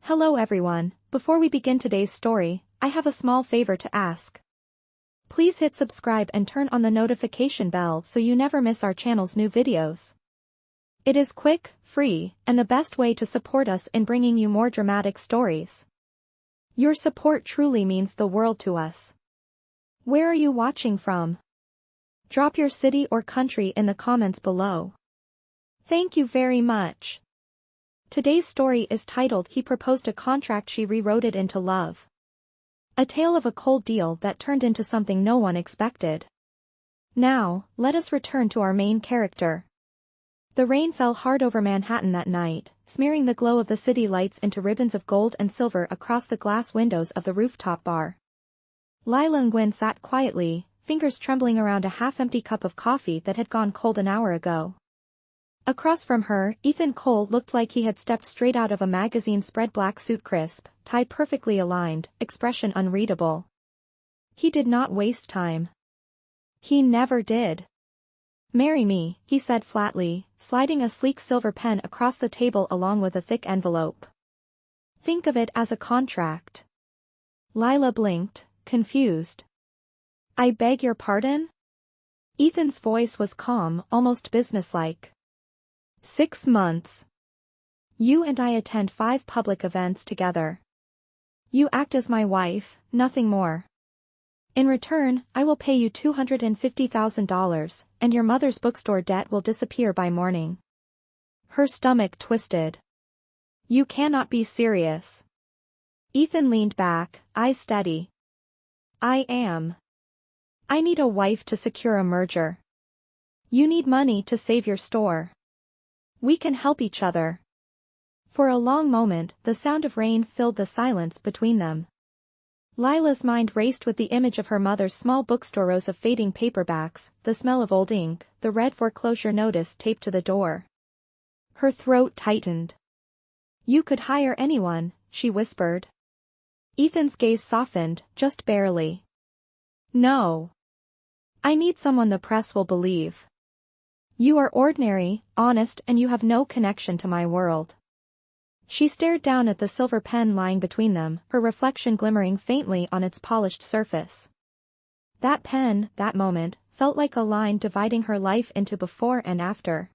Hello everyone, before we begin today's story, I have a small favor to ask. Please hit subscribe and turn on the notification bell so you never miss our channel's new videos. It is quick, free, and the best way to support us in bringing you more dramatic stories. Your support truly means the world to us. Where are you watching from? Drop your city or country in the comments below. Thank you very much. Today's story is titled He Proposed a Contract She Rewrote It into Love. A tale of a cold deal that turned into something no one expected. Now, let us return to our main character. The rain fell hard over Manhattan that night, smearing the glow of the city lights into ribbons of gold and silver across the glass windows of the rooftop bar. Lila and Gwen sat quietly, fingers trembling around a half-empty cup of coffee that had gone cold an hour ago. Across from her, Ethan Cole looked like he had stepped straight out of a magazine spread, black suit crisp, tie perfectly aligned, expression unreadable. He did not waste time. He never did. "Marry me," he said flatly, sliding a sleek silver pen across the table along with a thick envelope. "Think of it as a contract." Lila blinked, confused. "I beg your pardon?" Ethan's voice was calm, almost businesslike. 6 months. You and I attend 5 public events together. You act as my wife, nothing more. In return, I will pay you $250,000, and your mother's bookstore debt will disappear by morning. Her stomach twisted. You cannot be serious. Ethan leaned back, eyes steady. I am. I need a wife to secure a merger. You need money to save your store. We can help each other. For a long moment, the sound of rain filled the silence between them. Lila's mind raced with the image of her mother's small bookstore, rows of fading paperbacks, the smell of old ink, the red foreclosure notice taped to the door. Her throat tightened. You could hire anyone, she whispered. Ethan's gaze softened, just barely. No. I need someone the press will believe. You are ordinary, honest, and you have no connection to my world. She stared down at the silver pen lying between them, her reflection glimmering faintly on its polished surface. That pen, that moment, felt like a line dividing her life into before and after.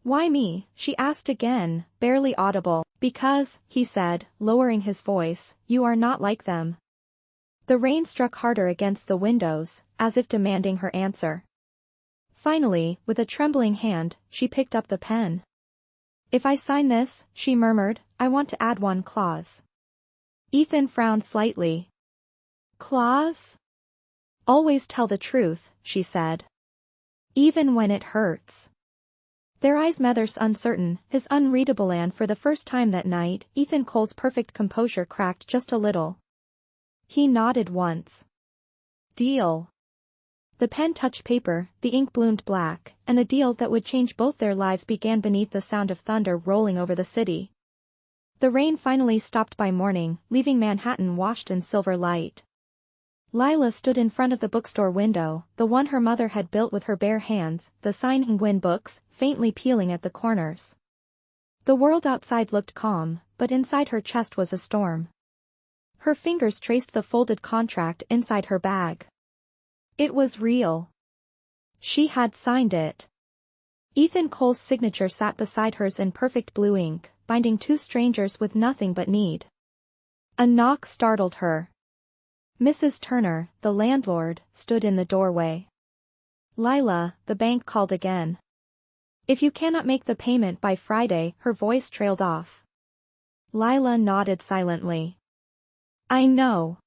Why me? She asked again, barely audible. Because, he said, lowering his voice, you are not like them. The rain struck harder against the windows, as if demanding her answer. Finally, with a trembling hand, she picked up the pen. If I sign this, she murmured, I want to add one clause. Ethan frowned slightly. Clause? Always tell the truth, she said. Even when it hurts. Their eyes met, uncertain, his unreadable, and for the first time that night, Ethan Cole's perfect composure cracked just a little. He nodded once. Deal. The pen touched paper, the ink bloomed black, and the deal that would change both their lives began beneath the sound of thunder rolling over the city. The rain finally stopped by morning, leaving Manhattan washed in silver light. Lila stood in front of the bookstore window, the one her mother had built with her bare hands, the sign and Gwen books, faintly peeling at the corners. The world outside looked calm, but inside her chest was a storm. Her fingers traced the folded contract inside her bag. It was real. She had signed it. Ethan Cole's signature sat beside hers in perfect blue ink, binding two strangers with nothing but need. A knock startled her. Mrs. Turner, the landlord, stood in the doorway. Lila, the bank called again. If you cannot make the payment by Friday, her voice trailed off. Lila nodded silently. I know.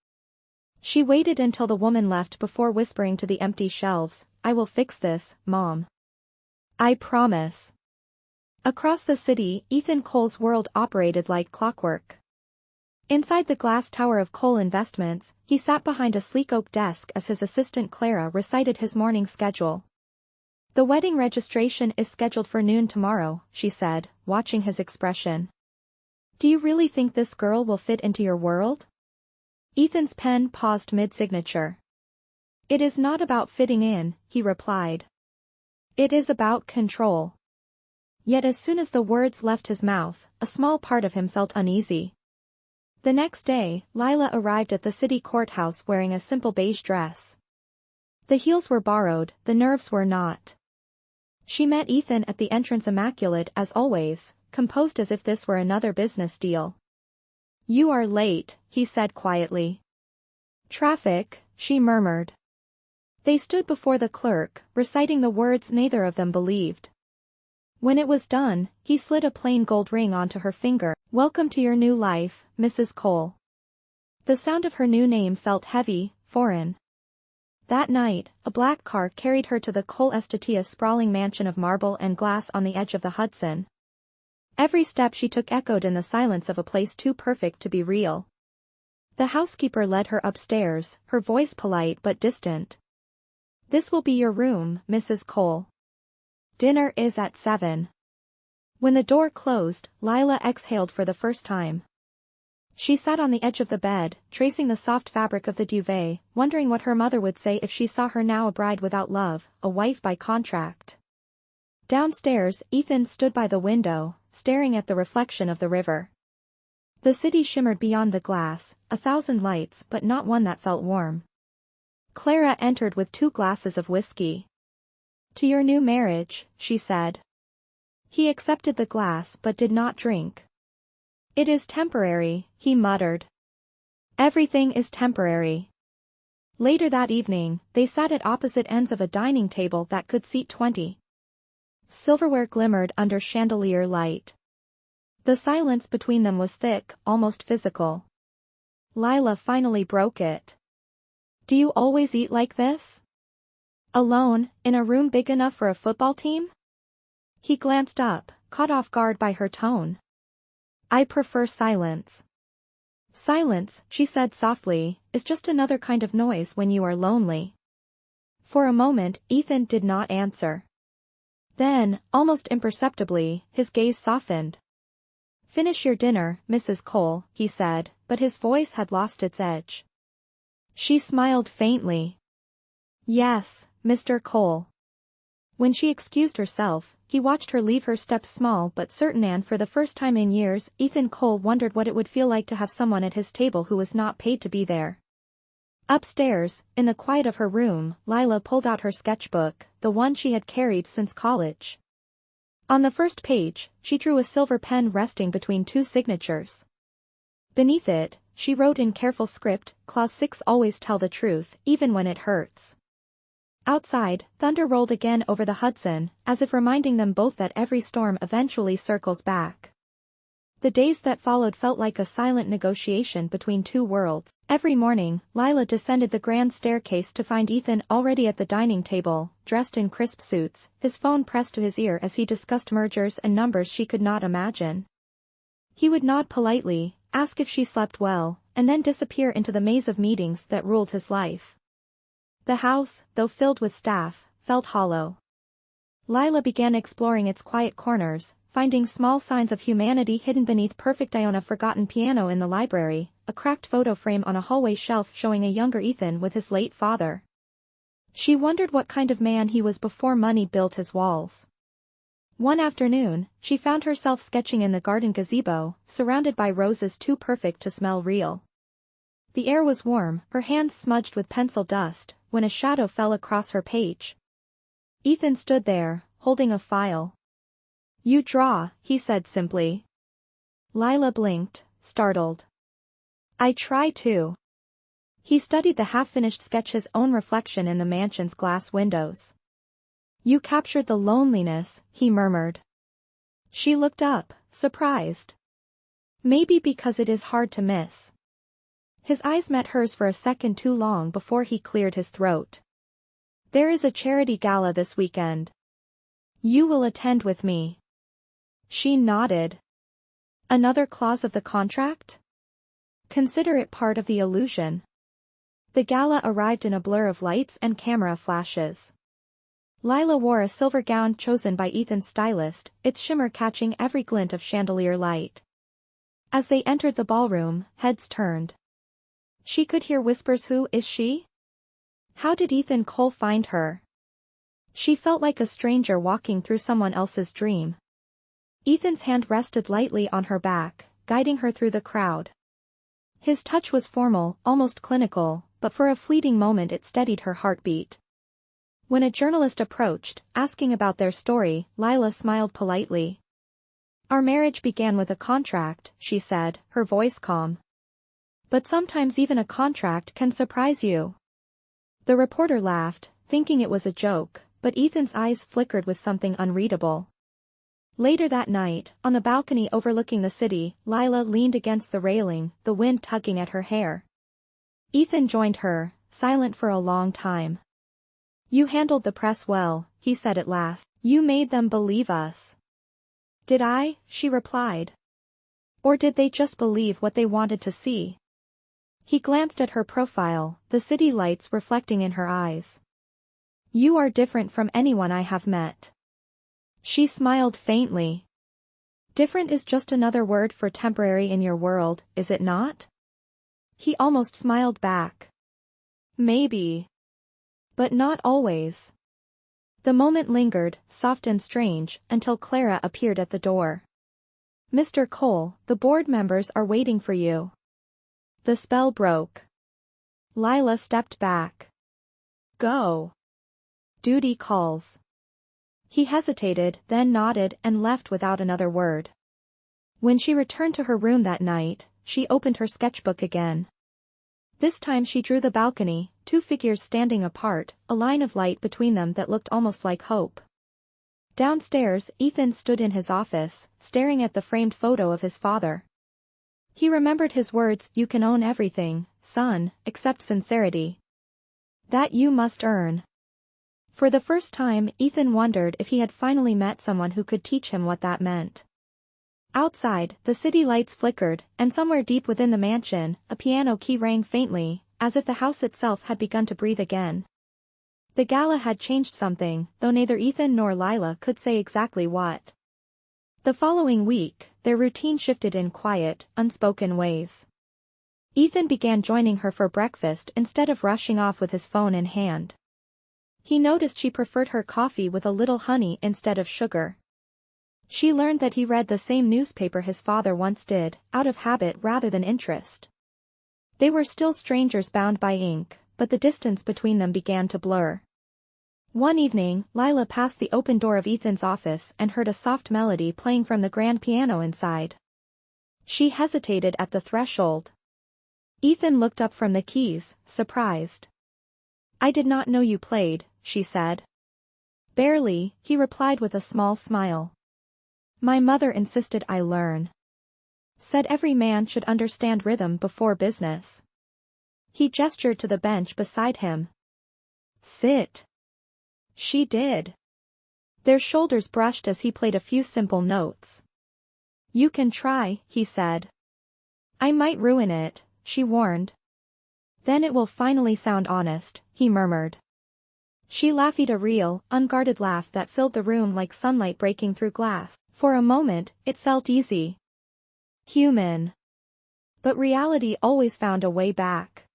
She waited until the woman left before whispering to the empty shelves, I will fix this, Mom. I promise. Across the city, Ethan Cole's world operated like clockwork. Inside the glass tower of Cole Investments, he sat behind a sleek oak desk as his assistant Clara recited his morning schedule. The wedding registration is scheduled for noon tomorrow, she said, watching his expression. Do you really think this girl will fit into your world? Ethan's pen paused mid-signature. It is not about fitting in, he replied. It is about control. Yet as soon as the words left his mouth, a small part of him felt uneasy. The next day, Lila arrived at the city courthouse wearing a simple beige dress. The heels were borrowed, the nerves were not. She met Ethan at the entrance immaculate as always, composed as if this were another business deal. "You are late," he said quietly. "Traffic," she murmured. They stood before the clerk, reciting the words neither of them believed. When it was done, he slid a plain gold ring onto her finger. "Welcome to your new life, Mrs. Cole." The sound of her new name felt heavy, foreign. That night, a black car carried her to the Cole Estatia sprawling mansion of marble and glass on the edge of the Hudson. Every step she took echoed in the silence of a place too perfect to be real. The housekeeper led her upstairs, her voice polite but distant. "This will be your room, Mrs. Cole. Dinner is at 7. When the door closed, Lila exhaled for the first time. She sat on the edge of the bed, tracing the soft fabric of the duvet, wondering what her mother would say if she saw her now a bride without love, a wife by contract. Downstairs, Ethan stood by the window, staring at the reflection of the river. The city shimmered beyond the glass, 1,000 lights but not one that felt warm. Clara entered with 2 glasses of whiskey. "To your new marriage," she said. He accepted the glass but did not drink. "It is temporary," he muttered. "Everything is temporary." Later that evening, they sat at opposite ends of a dining table that could seat 20. Silverware glimmered under chandelier light. The silence between them was thick, almost physical. Lila finally broke it. "Do you always eat like this? Alone, in a room big enough for a football team?" He glanced up, caught off guard by her tone. "I prefer silence." "Silence," she said softly, "is just another kind of noise when you are lonely." For a moment, Ethan did not answer. Then, almost imperceptibly, his gaze softened. "Finish your dinner, Mrs. Cole," he said, but his voice had lost its edge. She smiled faintly. "Yes, Mr. Cole." When she excused herself, he watched her leave her steps small but certain, and for the first time in years, Ethan Cole wondered what it would feel like to have someone at his table who was not paid to be there. Upstairs, in the quiet of her room, Lila pulled out her sketchbook, the one she had carried since college. On the first page, she drew a silver pen resting between 2 signatures. Beneath it, she wrote in careful script, "Clause 6 always tell the truth, even when it hurts." Outside, thunder rolled again over the Hudson, as if reminding them both that every storm eventually circles back. The days that followed felt like a silent negotiation between 2 worlds. Every morning, Lila descended the grand staircase to find Ethan already at the dining table, dressed in crisp suits, his phone pressed to his ear as he discussed mergers and numbers she could not imagine. He would nod politely, ask if she slept well, and then disappear into the maze of meetings that ruled his life. The house, though filled with staff, felt hollow. Lila began exploring its quiet corners, finding small signs of humanity hidden beneath perfect Iona, forgotten piano in the library, a cracked photo frame on a hallway shelf showing a younger Ethan with his late father. She wondered what kind of man he was before money built his walls. One afternoon, she found herself sketching in the garden gazebo, surrounded by roses too perfect to smell real. The air was warm, her hands smudged with pencil dust, when a shadow fell across her page. Ethan stood there, holding a file. "You draw," he said simply. Lila blinked, startled. "I try to." He studied the half-finished sketch, his own reflection in the mansion's glass windows. "You captured the loneliness," he murmured. She looked up, surprised. "Maybe because it is hard to miss." His eyes met hers for a second too long before he cleared his throat. "There is a charity gala this weekend. You will attend with me." She nodded. "Another clause of the contract?" "Consider it part of the illusion." The gala arrived in a blur of lights and camera flashes. Lila wore a silver gown chosen by Ethan's stylist, its shimmer catching every glint of chandelier light. As they entered the ballroom, heads turned. She could hear whispers. Who is she? How did Ethan Cole find her? She felt like a stranger walking through someone else's dream. Ethan's hand rested lightly on her back, guiding her through the crowd. His touch was formal, almost clinical, but for a fleeting moment it steadied her heartbeat. When a journalist approached, asking about their story, Lila smiled politely. "Our marriage began with a contract," she said, her voice calm. "But sometimes even a contract can surprise you." The reporter laughed, thinking it was a joke, but Ethan's eyes flickered with something unreadable. Later that night, on the balcony overlooking the city, Lila leaned against the railing, the wind tugging at her hair. Ethan joined her, silent for a long time. "You handled the press well," he said at last. "You made them believe us." "Did I?" she replied. "Or did they just believe what they wanted to see?" He glanced at her profile, the city lights reflecting in her eyes. "You are different from anyone I have met." She smiled faintly. "Different is just another word for temporary in your world, is it not?" He almost smiled back. "Maybe. But not always." The moment lingered, soft and strange, until Clara appeared at the door. "Mr. Cole, the board members are waiting for you." The spell broke. Lila stepped back. "Go. Duty calls." He hesitated, then nodded and left without another word. When she returned to her room that night, she opened her sketchbook again. This time she drew the balcony, two figures standing apart, a line of light between them that looked almost like hope. Downstairs, Ethan stood in his office, staring at the framed photo of his father. He remembered his words, "You can own everything, son, except sincerity. That you must earn." For the first time, Ethan wondered if he had finally met someone who could teach him what that meant. Outside, the city lights flickered, and somewhere deep within the mansion, a piano key rang faintly, as if the house itself had begun to breathe again. The gala had changed something, though neither Ethan nor Lila could say exactly what. The following week, their routine shifted in quiet, unspoken ways. Ethan began joining her for breakfast instead of rushing off with his phone in hand. He noticed she preferred her coffee with a little honey instead of sugar. She learned that he read the same newspaper his father once did, out of habit rather than interest. They were still strangers bound by ink, but the distance between them began to blur. One evening, Lila passed the open door of Ethan's office and heard a soft melody playing from the grand piano inside. She hesitated at the threshold. Ethan looked up from the keys, surprised. "I did not know you played," she said. "Barely," he replied with a small smile. "My mother insisted I learn. Said every man should understand rhythm before business." He gestured to the bench beside him. "Sit." She did. Their shoulders brushed as he played a few simple notes. "You can try," he said. "I might ruin it," she warned. "Then it will finally sound honest," he murmured. She laughed, a real, unguarded laugh that filled the room like sunlight breaking through glass. For a moment, it felt easy. Human. But reality always found a way back.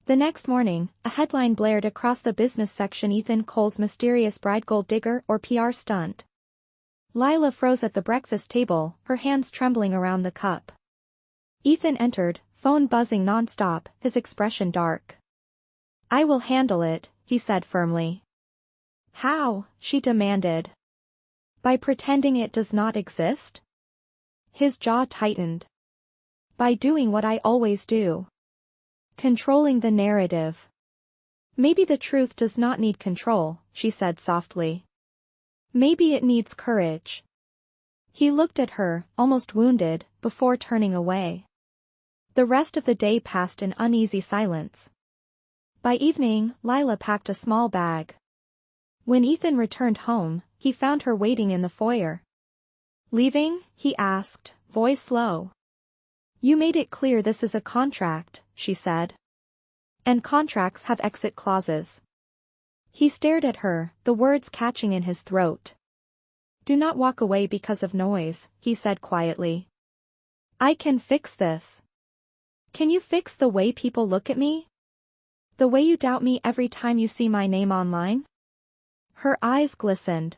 The next morning, a headline blared across the business section: "Ethan Cole's mysterious bride gold digger or PR stunt." Lila froze at the breakfast table, her hands trembling around the cup. Ethan entered, phone buzzing nonstop, his expression dark. "I will handle it," he said firmly. "How?" she demanded. "By pretending it does not exist?" His jaw tightened. "By doing what I always do. Controlling the narrative." "Maybe the truth does not need control," she said softly. "Maybe it needs courage." He looked at her, almost wounded, before turning away. The rest of the day passed in uneasy silence. By evening, Lila packed a small bag. When Ethan returned home, he found her waiting in the foyer. "Leaving?" he asked, voice low. "You made it clear this is a contract," she said. "And contracts have exit clauses." He stared at her, the words catching in his throat. "Do not walk away because of noise," he said quietly. "I can fix this." "Can you fix the way people look at me? The way you doubt me every time you see my name online?" Her eyes glistened.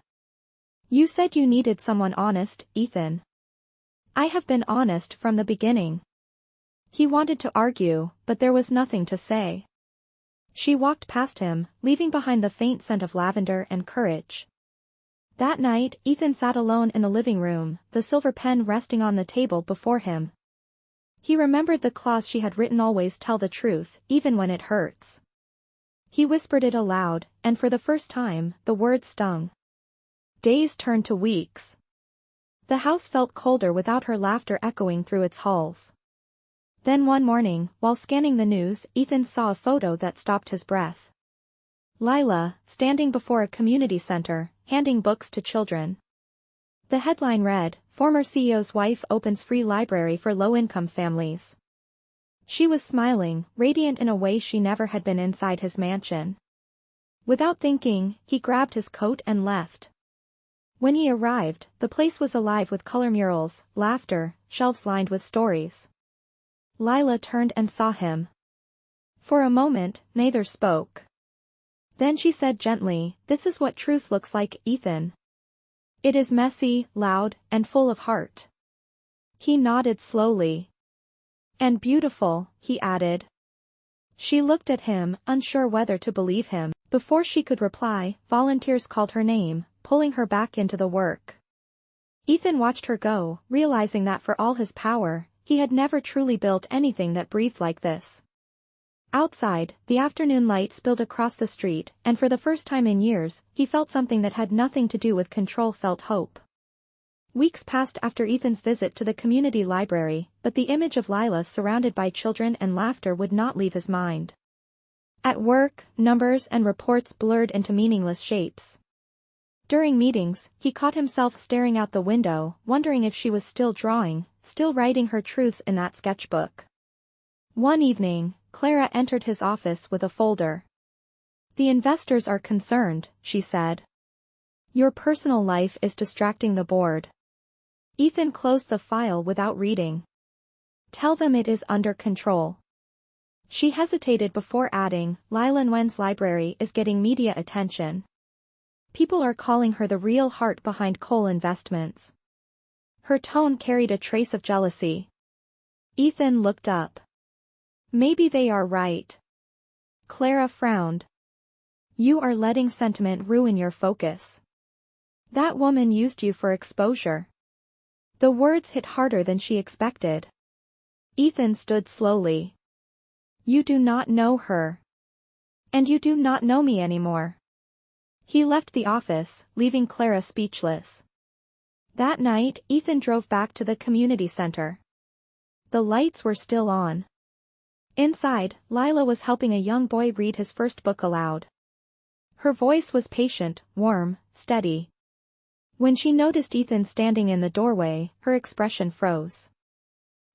"You said you needed someone honest, Ethan. I have been honest from the beginning." He wanted to argue, but there was nothing to say. She walked past him, leaving behind the faint scent of lavender and courage. That night, Ethan sat alone in the living room, the silver pen resting on the table before him. He remembered the clause she had written: always tell the truth, even when it hurts. He whispered it aloud, and for the first time, the words stung. Days turned to weeks. The house felt colder without her laughter echoing through its halls. Then one morning, while scanning the news, Ethan saw a photo that stopped his breath. Lila, standing before a community center, handing books to children. The headline read, "Former CEO's wife opens free library for low-income families." She was smiling, radiant in a way she never had been inside his mansion. Without thinking, he grabbed his coat and left. When he arrived, the place was alive with color murals, laughter, shelves lined with stories. Lila turned and saw him. For a moment, neither spoke. Then she said gently, "This is what truth looks like, Ethan. It is messy, loud, and full of heart." He nodded slowly. "And beautiful," he added. She looked at him, unsure whether to believe him. Before she could reply, volunteers called her name, pulling her back into the work. Ethan watched her go, realizing that for all his power, he had never truly built anything that breathed like this. Outside, the afternoon light spilled across the street, and for the first time in years, he felt something that had nothing to do with control: felt hope. Weeks passed after Ethan's visit to the community library, but the image of Lila surrounded by children and laughter would not leave his mind. At work, numbers and reports blurred into meaningless shapes. During meetings, he caught himself staring out the window, wondering if she was still drawing, still writing her truths in that sketchbook. One evening, Clara entered his office with a folder. "The investors are concerned," she said. "Your personal life is distracting the board." Ethan closed the file without reading. "Tell them it is under control." She hesitated before adding, "Lila Nguyen's library is getting media attention. People are calling her the real heart behind coal investments." Her tone carried a trace of jealousy. Ethan looked up. "Maybe they are right." Clara frowned. "You are letting sentiment ruin your focus. That woman used you for exposure." The words hit harder than she expected. Ethan stood slowly. "You do not know her. And you do not know me anymore." He left the office, leaving Clara speechless. That night, Ethan drove back to the community center. The lights were still on. Inside, Lila was helping a young boy read his first book aloud. Her voice was patient, warm, steady. When she noticed Ethan standing in the doorway, her expression froze.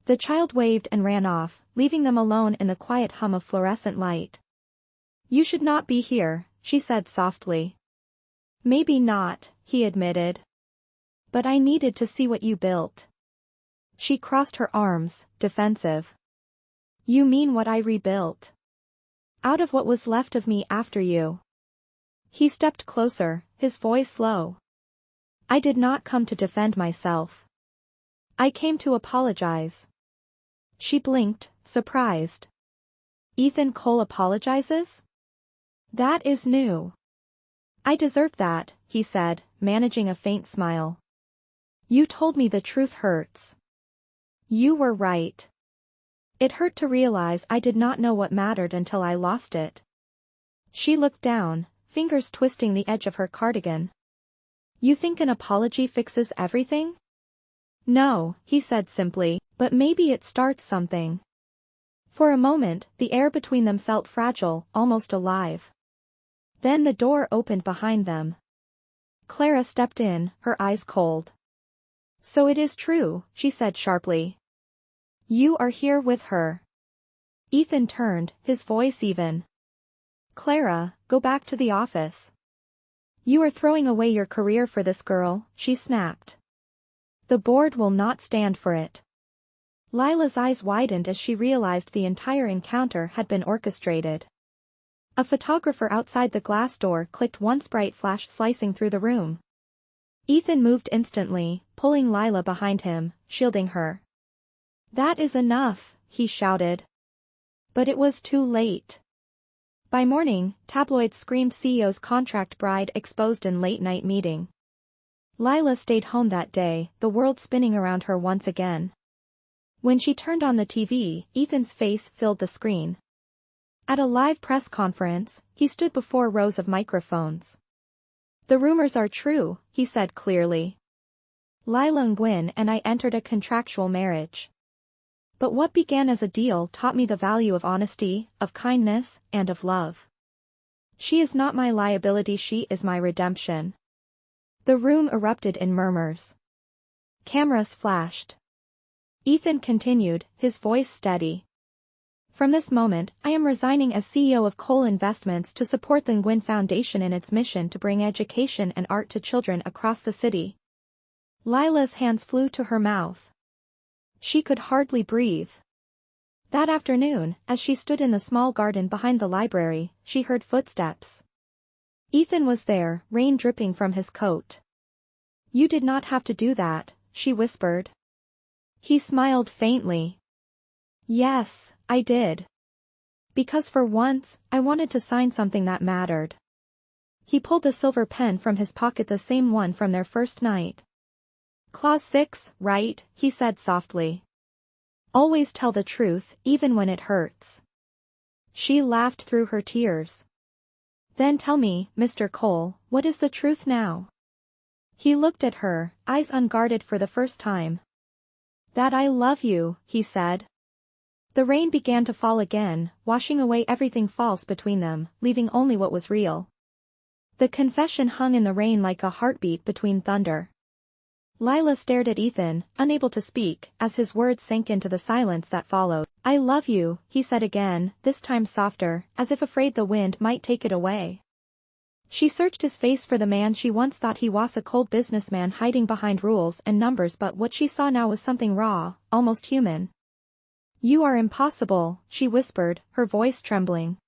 The child waved and ran off, leaving them alone in the quiet hum of fluorescent light. "You should not be here," she said softly. "Maybe not," he admitted. "But I needed to see what you built." She crossed her arms, defensive. "You mean what I rebuilt? Out of what was left of me after you." He stepped closer, his voice low. "I did not come to defend myself. I came to apologize." She blinked, surprised. "Ethan Cole apologizes? That is new." "I deserve that," he said, managing a faint smile. "You told me the truth hurts. You were right. It hurt to realize I did not know what mattered until I lost it." She looked down, fingers twisting the edge of her cardigan. "You think an apology fixes everything?" "No," he said simply, "but maybe it starts something." For a moment, the air between them felt fragile, almost alive. Then the door opened behind them. Clara stepped in, her eyes cold. "So it is true," she said sharply. "You are here with her." Ethan turned, his voice even. "Clara, go back to the office. You are throwing away your career for this girl," she snapped. "The board will not stand for it." Lila's eyes widened as she realized the entire encounter had been orchestrated. A photographer outside the glass door clicked once bright flash slicing through the room. Ethan moved instantly, pulling Lila behind him, shielding her. "That is enough," he shouted. But it was too late. By morning, tabloids screamed CEO's contract bride exposed in late-night meeting. Lila stayed home that day, the world spinning around her once again. When she turned on the TV, Ethan's face filled the screen. At a live press conference, he stood before rows of microphones. "The rumors are true," he said clearly. "Lila Nguyen and I entered a contractual marriage. But what began as a deal taught me the value of honesty, of kindness, and of love. She is not my liability, she is my redemption." The room erupted in murmurs. Cameras flashed. Ethan continued, his voice steady. "From this moment, I am resigning as CEO of Cole Investments to support the Nguyen Foundation in its mission to bring education and art to children across the city." Lila's hands flew to her mouth. She could hardly breathe. That afternoon, as she stood in the small garden behind the library, she heard footsteps. Ethan was there, rain dripping from his coat. "You did not have to do that," she whispered. He smiled faintly. "Yes, I did. Because for once, I wanted to sign something that mattered." He pulled the silver pen from his pocket, the same one from their first night. "Clause 6, right?" he said softly. "Always tell the truth, even when it hurts." She laughed through her tears. "Then tell me, Mr. Cole, what is the truth now?" He looked at her, eyes unguarded for the first time. "That I love you," he said. The rain began to fall again, washing away everything false between them, leaving only what was real. The confession hung in the rain like a heartbeat between thunder. Lila stared at Ethan, unable to speak, as his words sank into the silence that followed. "I love you," he said again, this time softer, as if afraid the wind might take it away. She searched his face for the man she once thought he was, a cold businessman hiding behind rules and numbers, but what she saw now was something raw, almost human. "You are impossible," she whispered, her voice trembling.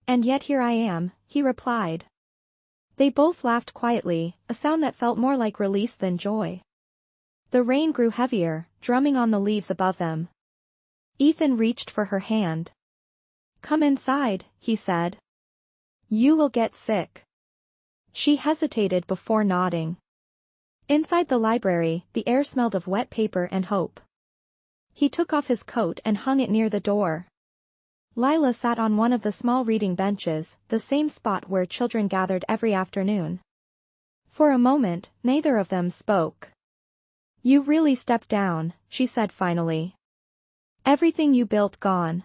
"And yet here I am," he replied. They both laughed quietly, a sound that felt more like release than joy. The rain grew heavier, drumming on the leaves above them. Ethan reached for her hand. "Come inside," he said. "You will get sick." She hesitated before nodding. Inside the library, the air smelled of wet paper and hope. He took off his coat and hung it near the door. Lila sat on one of the small reading benches, the same spot where children gathered every afternoon. For a moment, neither of them spoke. "You really stepped down," she said finally. "Everything you built gone."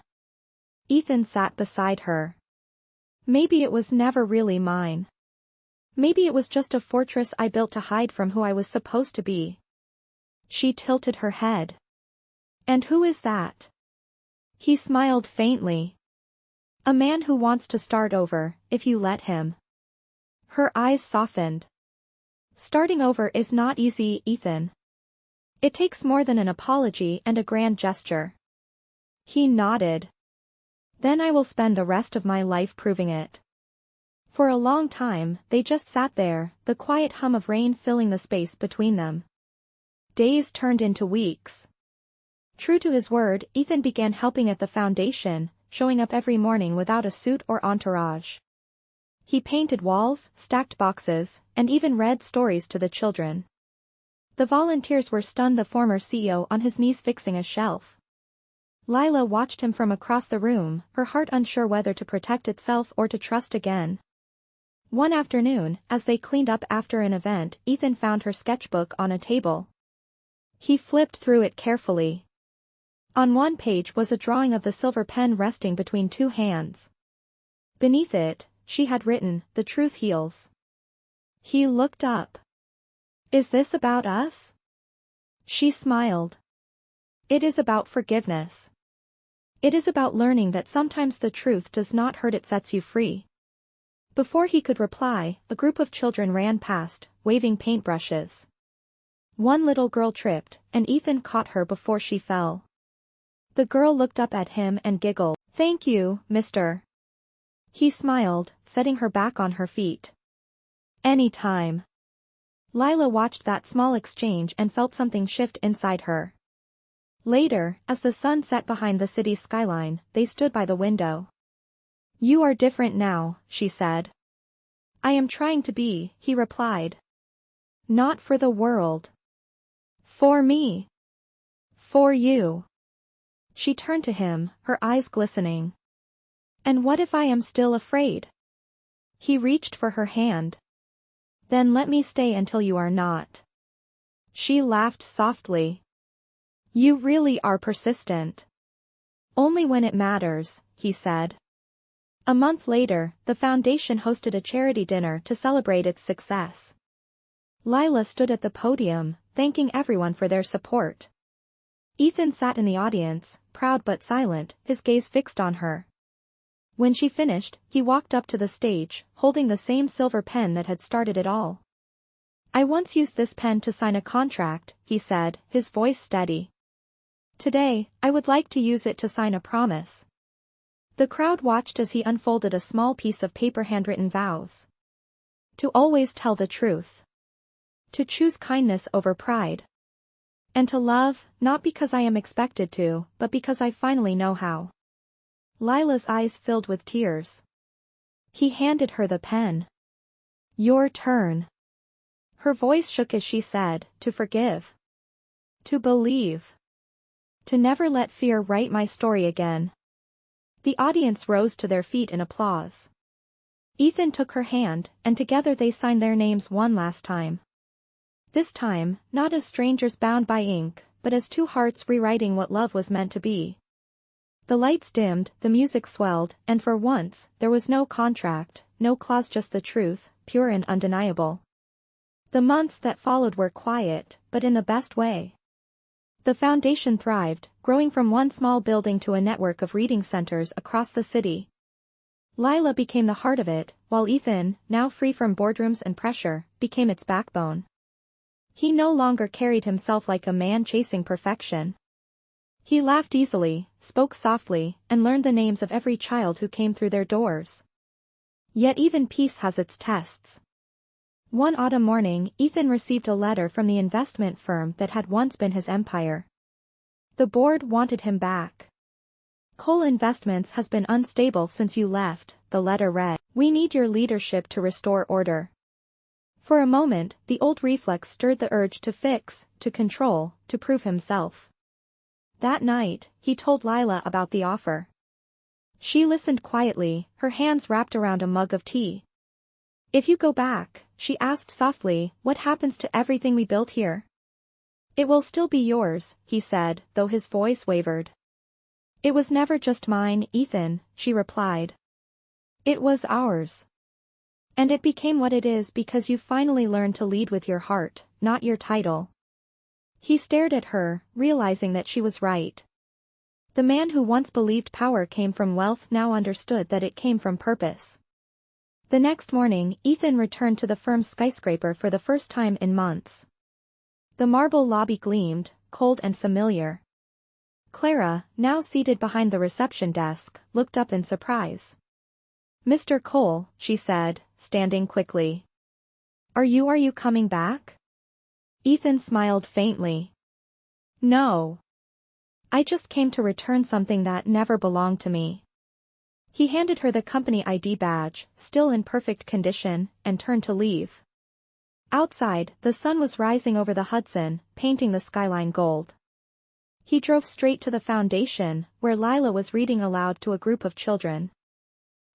Ethan sat beside her. "Maybe it was never really mine. Maybe it was just a fortress I built to hide from who I was supposed to be." She tilted her head. "And who is that?" He smiled faintly. "A man who wants to start over, if you let him." Her eyes softened. "Starting over is not easy, Ethan. It takes more than an apology and a grand gesture." He nodded. "Then I will spend the rest of my life proving it." For a long time, they just sat there, the quiet hum of rain filling the space between them. Days turned into weeks. True to his word, Ethan began helping at the foundation, showing up every morning without a suit or entourage. He painted walls, stacked boxes, and even read stories to the children. The volunteers were stunned, the former CEO on his knees fixing a shelf. Lila watched him from across the room, her heart unsure whether to protect itself or to trust again. One afternoon, as they cleaned up after an event, Ethan found her sketchbook on a table. He flipped through it carefully. On one page was a drawing of the silver pen resting between two hands. Beneath it, she had written, "The truth heals." He looked up. "Is this about us?" She smiled. "It is about forgiveness. It is about learning that sometimes the truth does not hurt, it sets you free." Before he could reply, a group of children ran past, waving paintbrushes. One little girl tripped, and Ethan caught her before she fell. The girl looked up at him and giggled. "Thank you, mister." He smiled, setting her back on her feet. "Any time." Lila watched that small exchange and felt something shift inside her. Later, as the sun set behind the city's skyline, they stood by the window. "You are different now," she said. "I am trying to be," he replied. "Not for the world. For me. For you." She turned to him, her eyes glistening. "And what if I am still afraid?" He reached for her hand. "Then let me stay until you are not." She laughed softly. "You really are persistent." "Only when it matters," he said. A month later, the foundation hosted a charity dinner to celebrate its success. Lila stood at the podium, thanking everyone for their support. Ethan sat in the audience, proud but silent, his gaze fixed on her. When she finished, he walked up to the stage, holding the same silver pen that had started it all. "I once used this pen to sign a contract," he said, his voice steady. "Today, I would like to use it to sign a promise." The crowd watched as he unfolded a small piece of paper handwritten vows. To always tell the truth. To choose kindness over pride. And to love, not because I am expected to, but because I finally know how. Lila's eyes filled with tears. He handed her the pen. "Your turn." Her voice shook as she said, "To forgive. To believe. To never let fear write my story again." The audience rose to their feet in applause. Ethan took her hand, and together they signed their names one last time. This time, not as strangers bound by ink, but as two hearts rewriting what love was meant to be. The lights dimmed, the music swelled, and for once, there was no contract, no clause, just the truth, pure and undeniable. The months that followed were quiet, but in the best way. The foundation thrived, growing from one small building to a network of reading centers across the city. Lila became the heart of it, while Ethan, now free from boardrooms and pressure, became its backbone. He no longer carried himself like a man chasing perfection. He laughed easily, spoke softly, and learned the names of every child who came through their doors. Yet even peace has its tests. One autumn morning, Ethan received a letter from the investment firm that had once been his empire. The board wanted him back. "Cole Investments has been unstable since you left," the letter read. "We need your leadership to restore order." For a moment, the old reflex stirred the urge to fix, to control, to prove himself. That night, he told Lila about the offer. She listened quietly, her hands wrapped around a mug of tea. "If you go back," she asked softly, "what happens to everything we built here?" "It will still be yours," he said, though his voice wavered. "It was never just mine, Ethan," she replied. "It was ours. And it became what it is because you finally learned to lead with your heart, not your title." He stared at her, realizing that she was right. The man who once believed power came from wealth now understood that it came from purpose. The next morning, Ethan returned to the firm's skyscraper for the first time in months. The marble lobby gleamed, cold and familiar. Clara, now seated behind the reception desk, looked up in surprise. "Mr. Cole," she said, standing quickly. Are you coming back?" Ethan smiled faintly. "No. I just came to return something that never belonged to me." He handed her the company ID badge, still in perfect condition, and turned to leave. Outside, the sun was rising over the Hudson, painting the skyline gold. He drove straight to the foundation, where Lila was reading aloud to a group of children.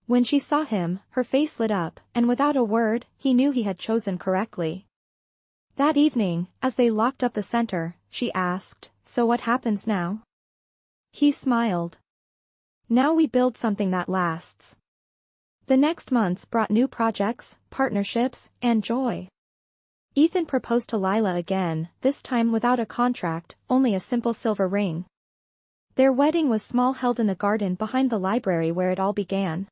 When she saw him, her face lit up, and without a word, he knew he had chosen correctly. That evening, as they locked up the center, she asked, "So what happens now?" He smiled. "Now we build something that lasts." The next months brought new projects, partnerships, and joy. Ethan proposed to Lila again, this time without a contract, only a simple silver ring. Their wedding was small, held in the garden behind the library where it all began.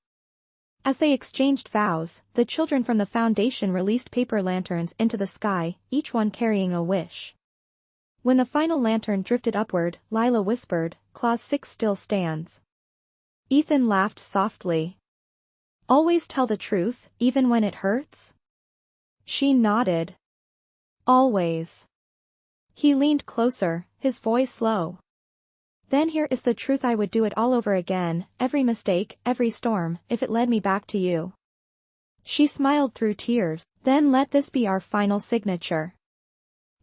As they exchanged vows, the children from the foundation released paper lanterns into the sky, each one carrying a wish. When the final lantern drifted upward, Lila whispered, "Clause 6 still stands." Ethan laughed softly. "Always tell the truth, even when it hurts?" She nodded. "Always." He leaned closer, his voice low. Then here is the truth: I would do it all over again, every mistake, every storm, if it led me back to you. She smiled through tears. Then let this be our final signature.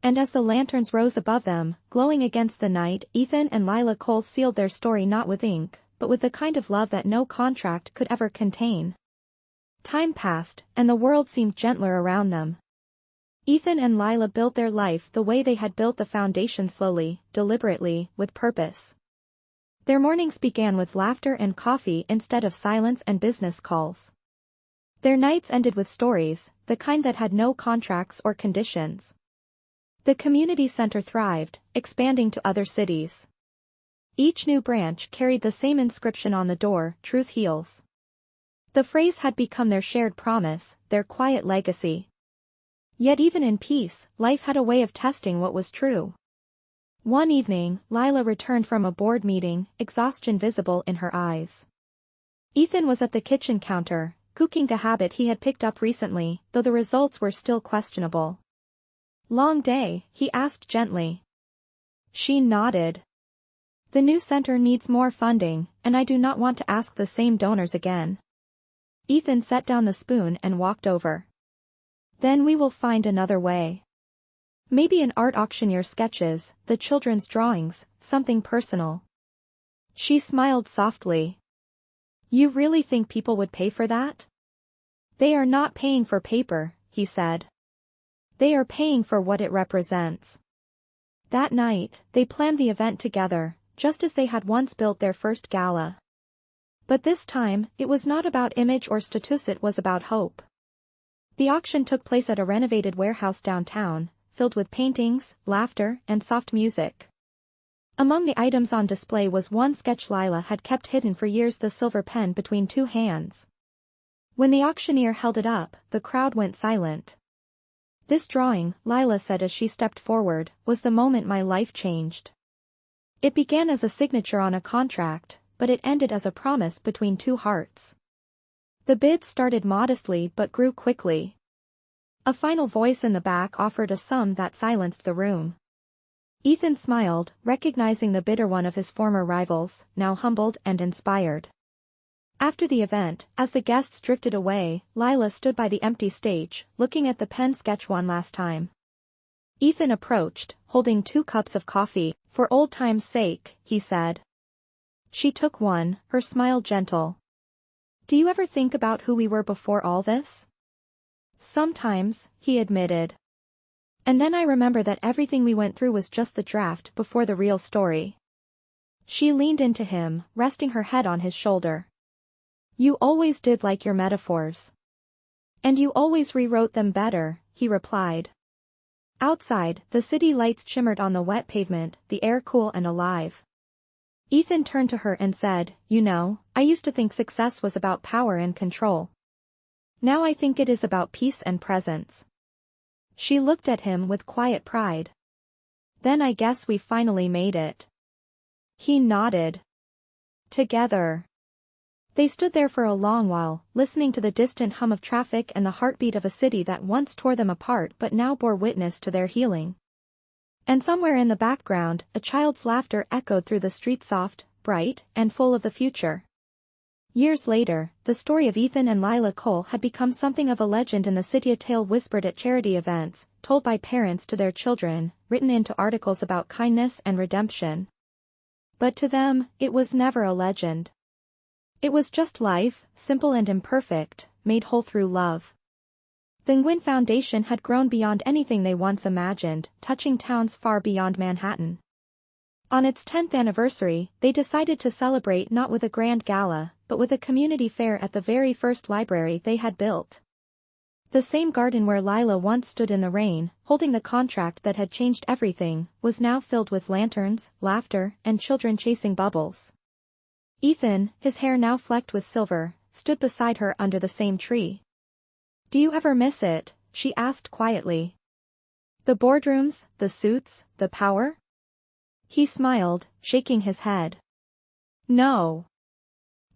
And as the lanterns rose above them, glowing against the night, Ethan and Lila Cole sealed their story not with ink, but with the kind of love that no contract could ever contain. Time passed, and the world seemed gentler around them. Ethan and Lila built their life the way they had built the foundation, slowly, deliberately, with purpose. Their mornings began with laughter and coffee instead of silence and business calls. Their nights ended with stories, the kind that had no contracts or conditions. The community center thrived, expanding to other cities. Each new branch carried the same inscription on the door: "Truth heals." The phrase had become their shared promise, their quiet legacy. Yet even in peace, life had a way of testing what was true. One evening, Lila returned from a board meeting, exhaustion visible in her eyes. Ethan was at the kitchen counter, cooking the habit he had picked up recently, though the results were still questionable. "Long day?" he asked gently. She nodded. "The new center needs more funding, and I do not want to ask the same donors again." Ethan set down the spoon and walked over. "Then we will find another way. Maybe an art auction, your sketches, the children's drawings, something personal." She smiled softly. "You really think people would pay for that?" "They are not paying for paper," he said. "They are paying for what it represents." That night, they planned the event together, just as they had once built their first gala. But this time, it was not about image or status, it was about hope. The auction took place at a renovated warehouse downtown, filled with paintings, laughter, and soft music. Among the items on display was one sketch Lila had kept hidden for years, the silver pen between two hands. When the auctioneer held it up, the crowd went silent. "This drawing," Lila said as she stepped forward, "was the moment my life changed. It began as a signature on a contract, but it ended as a promise between two hearts." The bid started modestly but grew quickly. A final voice in the back offered a sum that silenced the room. Ethan smiled, recognizing the bidder, one of his former rivals, now humbled and inspired. After the event, as the guests drifted away, Lila stood by the empty stage, looking at the pen sketch one last time. Ethan approached, holding 2 cups of coffee. "For old time's sake," he said. She took one, her smile gentle. "Do you ever think about who we were before all this?" "Sometimes," he admitted. "And then I remember that everything we went through was just the draft before the real story." She leaned into him, resting her head on his shoulder. "You always did like your metaphors. And you always rewrote them better," he replied. Outside, the city lights shimmered on the wet pavement, the air cool and alive. Ethan turned to her and said, "You know, I used to think success was about power and control. Now I think it is about peace and presence." She looked at him with quiet pride. "Then I guess we finally made it." He nodded. Together. They stood there for a long while, listening to the distant hum of traffic and the heartbeat of a city that once tore them apart but now bore witness to their healing. And somewhere in the background, a child's laughter echoed through the street, soft, bright, and full of the future. Years later, the story of Ethan and Lila Cole had become something of a legend in the city, a tale whispered at charity events, told by parents to their children, written into articles about kindness and redemption. But to them, it was never a legend. It was just life, simple and imperfect, made whole through love. The Nguyen Foundation had grown beyond anything they once imagined, touching towns far beyond Manhattan. On its 10th anniversary, they decided to celebrate not with a grand gala, but with a community fair at the very first library they had built. The same garden where Lila once stood in the rain, holding the contract that had changed everything, was now filled with lanterns, laughter, and children chasing bubbles. Ethan, his hair now flecked with silver, stood beside her under the same tree. "Do you ever miss it?" she asked quietly. "The boardrooms, the suits, the power?" He smiled, shaking his head. "No.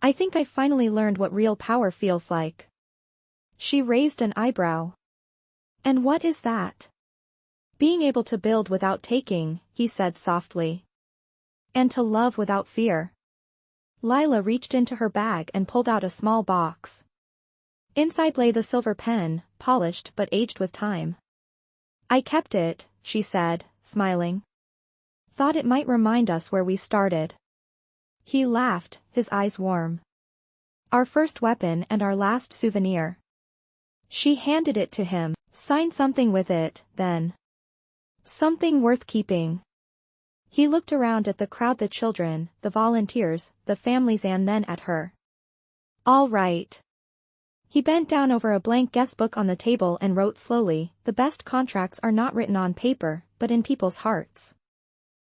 I think I finally learned what real power feels like." She raised an eyebrow. "And what is that?" "Being able to build without taking," he said softly. And to love without fear. Lila reached into her bag and pulled out a small box. Inside lay the silver pen, polished but aged with time. I kept it, she said, smiling. Thought it might remind us where we started. He laughed, his eyes warm. Our first weapon and our last souvenir. She handed it to him. Sign something with it, then. Something worth keeping. He looked around at the crowd, the children, the volunteers, the families, and then at her. All right. He bent down over a blank guest book on the table and wrote slowly, the best contracts are not written on paper, but in people's hearts.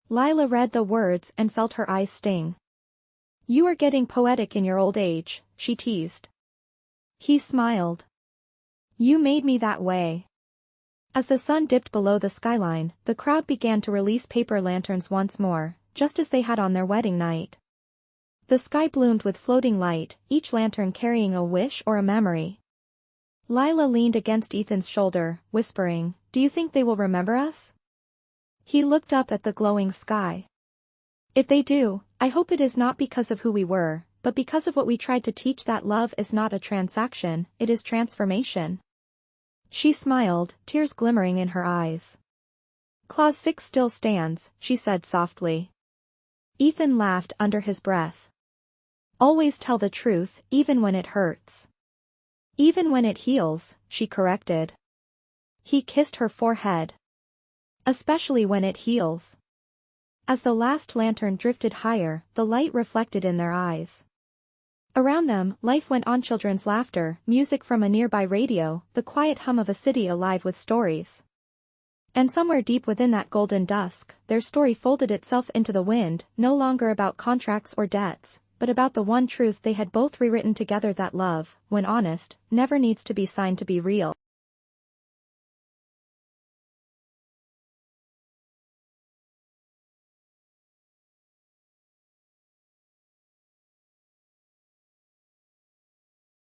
Lila read the words and felt her eyes sting. You are getting poetic in your old age, she teased. He smiled. You made me that way. As the sun dipped below the skyline, the crowd began to release paper lanterns once more, just as they had on their wedding night. The sky bloomed with floating light, each lantern carrying a wish or a memory. Lila leaned against Ethan's shoulder, whispering, Do you think they will remember us? He looked up at the glowing sky. If they do, I hope it is not because of who we were, but because of what we tried to teach, that love is not a transaction, it is transformation. She smiled, tears glimmering in her eyes. Clause 6 still stands, she said softly. Ethan laughed under his breath. Always tell the truth, even when it hurts. Even when it heals, she corrected. He kissed her forehead. Especially when it heals. As the last lantern drifted higher, the light reflected in their eyes. Around them, life went on, children's laughter, music from a nearby radio, the quiet hum of a city alive with stories. And somewhere deep within that golden dusk, their story folded itself into the wind, no longer about contracts or debts, but about the one truth they had both rewritten together, that love, when honest, never needs to be signed to be real.